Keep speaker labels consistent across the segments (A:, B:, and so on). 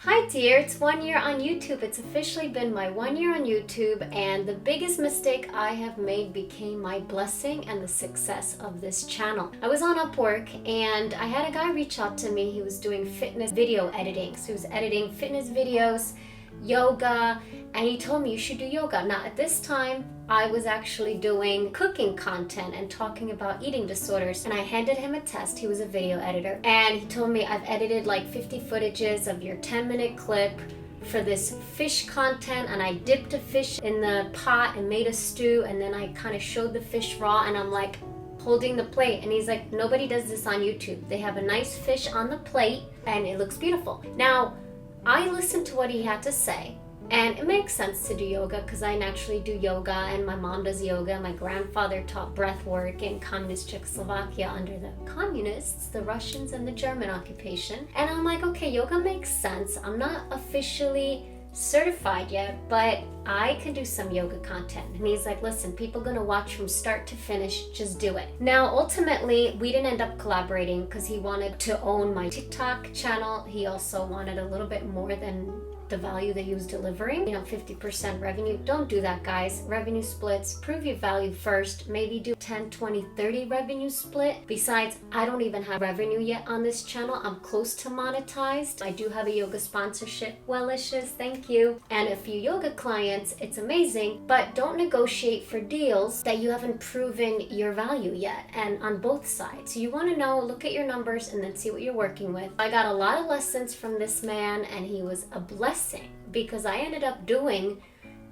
A: Hi dear, it's 1 year on YouTube. It's officially been my 1 year on YouTube, and the biggest mistake I have made became my blessing and the success of this channel. I was on Upwork and I had a guy reach out to me. He was doing fitness video editing. So he was editing fitness videos, yoga, and he told me you should do yoga. Now at this time, I was actually doing cooking content and talking about eating disorders, and I handed him a test. He was a video editor, and he told me I've edited like 50 footages of your 10-minute clip for this fish content, and I dipped a fish in the pot and made a stew, and then I kind of showed the fish raw, and I'm like holding the plate, and he's like, nobody does this on YouTube. They have a nice fish on the plate and it looks beautiful. Now I listened to what he had to say, and it makes sense to do yoga because I naturally do yoga, and my mom does yoga. My grandfather taught breath work in communist Czechoslovakia under the communists, the Russians and the German occupation. And I'm like, okay, yoga makes sense. I'm not officially certified yet, but I can do some yoga content. And he's like, listen, people are gonna watch from start to finish, just do it. Now ultimately we didn't end up collaborating because he wanted to own my TikTok channel. He also wanted a little bit more than the value that he was delivering, 50% revenue. Don't do that, guys. Revenue splits, prove your value first. Maybe do 10, 20, 30 revenue split. Besides, I don't even have revenue yet on this channel. I'm close to monetized. I do have a yoga sponsorship. WELLICIOUS, thank you. And a few yoga clients. It's amazing, but don't negotiate for deals that you haven't proven your value yet, and on both sides. You want to know, look at your numbers and then see what you're working with. I got a lot of lessons from this man, and he was a blessing because I ended up doing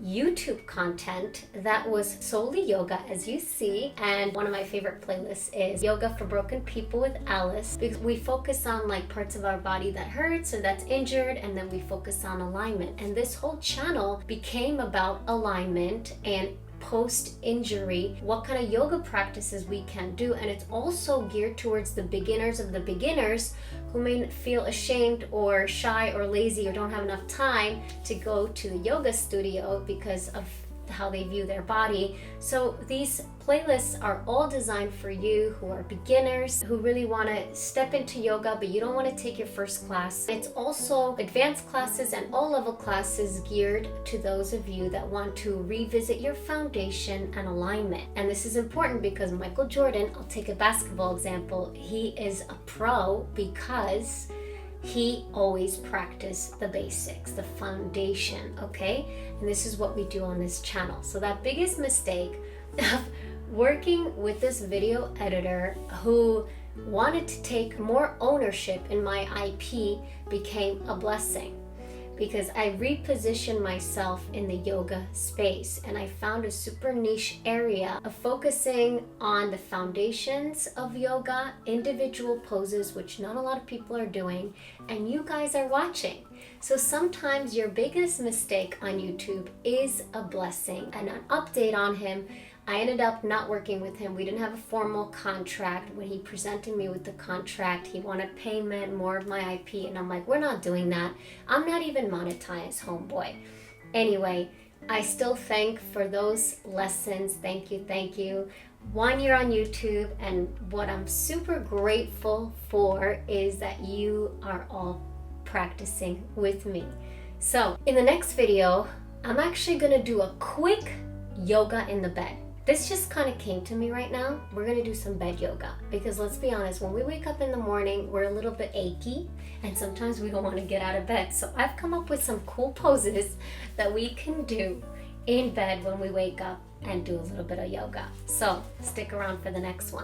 A: YouTube content that was solely yoga, as you see, and one of my favorite playlists is Yoga for Broken People with Alice, because we focus on like parts of our body that hurts or that's injured, and then we focus on alignment. And this whole channel became about alignment and post-injury, what kind of yoga practices we can do. And it's also geared towards the beginners of the beginners who may feel ashamed or shy or lazy or don't have enough time to go to the yoga studio because of how they view their body. So these playlists are all designed for you who are beginners, who really want to step into yoga but you don't want to take your first class. It's also advanced classes and all level classes geared to those of you that want to revisit your foundation and alignment. And this is important because Michael Jordan, I'll take a basketball example, he is a pro because he always practiced the basics, the foundation, okay? And this is what we do on this channel. So that biggest mistake of working with this video editor who wanted to take more ownership in my IP became a blessing, because I repositioned myself in the yoga space, and I found a super niche area of focusing on the foundations of yoga, individual poses, which not a lot of people are doing, and you guys are watching. So sometimes your biggest mistake on YouTube is a blessing. And an update on him, I ended up not working with him. We didn't have a formal contract. When he presented me with the contract, he wanted payment, more of my IP, and I'm like, we're not doing that. I'm not even monetized, homeboy. Anyway, I still thank for those lessons. Thank you, thank you. 1 year on YouTube, and what I'm super grateful for is that you are all practicing with me. So in the next video, I'm actually gonna do a quick yoga in the bed. This just kind of came to me right now. We're gonna do some bed yoga because let's be honest, when we wake up in the morning, we're a little bit achy and sometimes we don't want to get out of bed. So I've come up with some cool poses that we can do in bed when we wake up and do a little bit of yoga. So stick around for the next one.